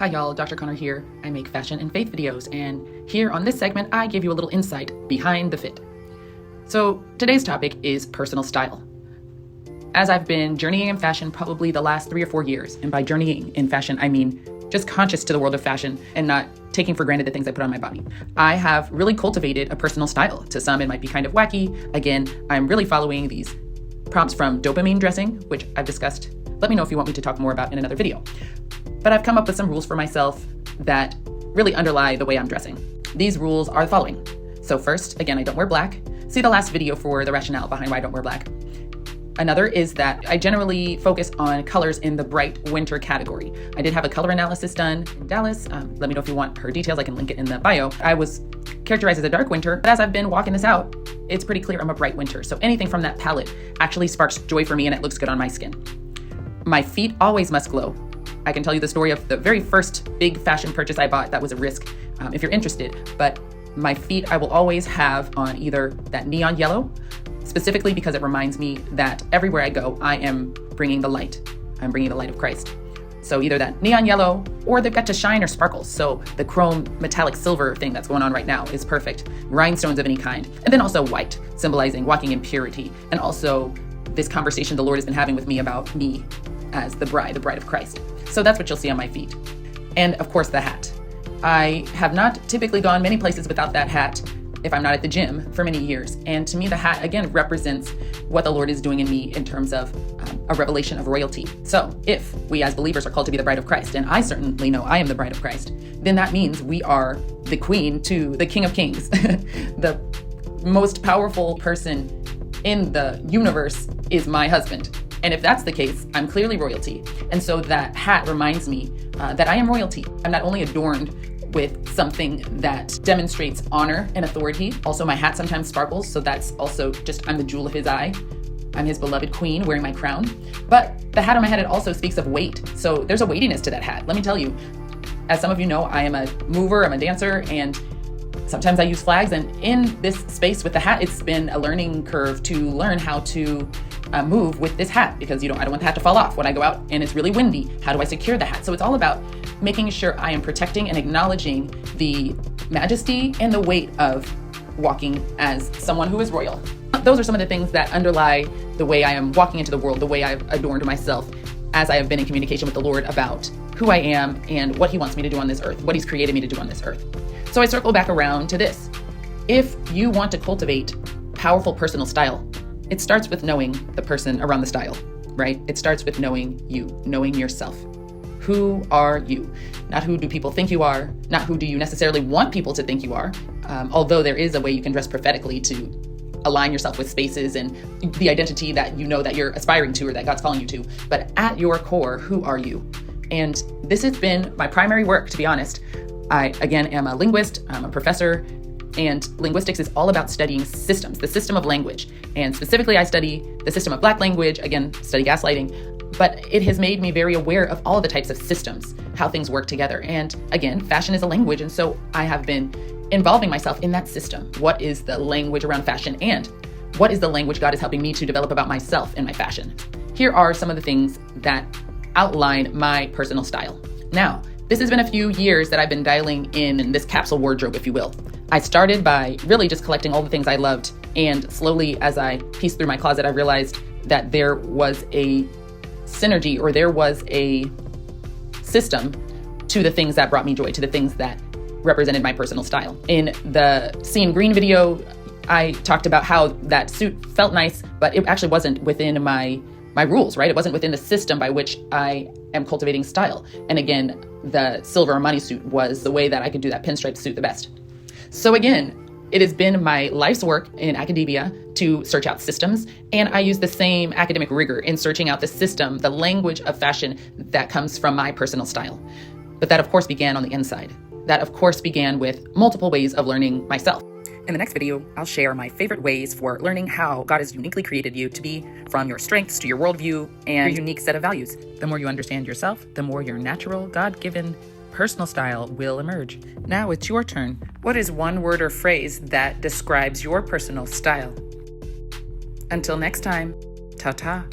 Hi y'all, Dr. Connor here. I make fashion and faith videos, and here on this segment, I give you a little insight behind the fit. So today's topic is personal style. As I've been journeying in fashion probably the last 3 or 4 years, and by journeying in fashion, I mean just conscious to the world of fashion and not taking for granted the things I put on my body, I have really cultivated a personal style. To some, it might be kind of wacky. Again, I'm really following these prompts from Dopamine Dressing, which I've discussed. Let me know if you want me to talk more about in another video. But I've come up with some rules for myself that really underlie the way I'm dressing. These rules are the following. So first, again, I don't wear black. See the last video for the rationale behind why I don't wear black. Another is that I generally focus on colors in the bright winter category. I did have a color analysis done in Dallas. Let me know if you want her details. I can link it in the bio. I was characterized as a dark winter, but as I've been walking this out, it's pretty clear I'm a bright winter. So anything from that palette actually sparks joy for me and it looks good on my skin. My feet always must glow. I can tell you the story of the very first big fashion purchase I bought. That was a risk if you're interested, but my feet I will always have on either that neon yellow, specifically because it reminds me that everywhere I go, I am bringing the light. I'm bringing the light of Christ. So either that neon yellow, or they've got to shine or sparkles. So the chrome metallic silver thing that's going on right now is perfect. Rhinestones of any kind. And then also white, symbolizing walking in purity. And also this conversation the Lord has been having with me about me as the bride of Christ. So that's what you'll see on my feet. And of course the hat. I have not typically gone many places without that hat if I'm not at the gym for many years. And to me, the hat again represents what the Lord is doing in me in terms of a revelation of royalty. So if we as believers are called to be the bride of Christ, and I certainly know I am the bride of Christ, then that means we are the queen to the King of Kings. The most powerful person in the universe is my husband. And if that's the case, I'm clearly royalty. And so that hat reminds me that I am royalty. I'm not only adorned with something that demonstrates honor and authority. Also, my hat sometimes sparkles, so that's also just, I'm the jewel of his eye. I'm his beloved queen wearing my crown. But the hat on my head, it also speaks of weight. So there's a weightiness to that hat. Let me tell you, as some of you know, I am a mover, I'm a dancer, and sometimes I use flags. And in this space with the hat, it's been a learning curve to learn how to move with this hat, because I don't want the hat to fall off when I go out and it's really windy. How do I secure the hat? So it's all about making sure I am protecting and acknowledging the majesty and the weight of walking as someone who is royal. Those are some of the things that underlie the way I am walking into the world, the way I've adorned myself as I have been in communication with the Lord about who I am and what he wants me to do on this earth, what he's created me to do on this earth. So I circle back around to this. If you want to cultivate powerful personal style, it starts with knowing the person around the style, right? It starts with knowing you, knowing yourself. Who are you? Not who do people think you are, not who do you necessarily want people to think you are, although there is a way you can dress prophetically to align yourself with spaces and the identity that you know that you're aspiring to or that God's calling you to. But at your core, who are you? And this has been my primary work, to be honest. I, again, am a linguist, I'm a professor, and linguistics is all about studying systems, the system of language. And specifically, I study the system of Black language, again, study gaslighting, but it has made me very aware of all the types of systems, how things work together. And again, fashion is a language, and so I have been involving myself in that system. What is the language around fashion, and what is the language God is helping me to develop about myself and my fashion? Here are some of the things that outline my personal style. Now, this has been a few years that I've been dialing in this capsule wardrobe, if you will. I started by really just collecting all the things I loved, and slowly as I pieced through my closet, I realized that there was a synergy, or there was a system to the things that brought me joy, to the things that represented my personal style. In the Seeing Green video, I talked about how that suit felt nice, but it actually wasn't within my rules, right? It wasn't within the system by which I am cultivating style. And again, the silver Armani suit was the way that I could do that pinstripe suit the best. So again, it has been my life's work in academia to search out systems, and I use the same academic rigor in searching out the system, the language of fashion that comes from my personal style. But that of course began on the inside. That of course began with multiple ways of learning myself. In the next video, I'll share my favorite ways for learning how God has uniquely created you to be, from your strengths to your worldview and your unique set of values. The more you understand yourself, the more your natural, God-given personal style will emerge. Now it's your turn. What is one word or phrase that describes your personal style? Until next time, ta-ta.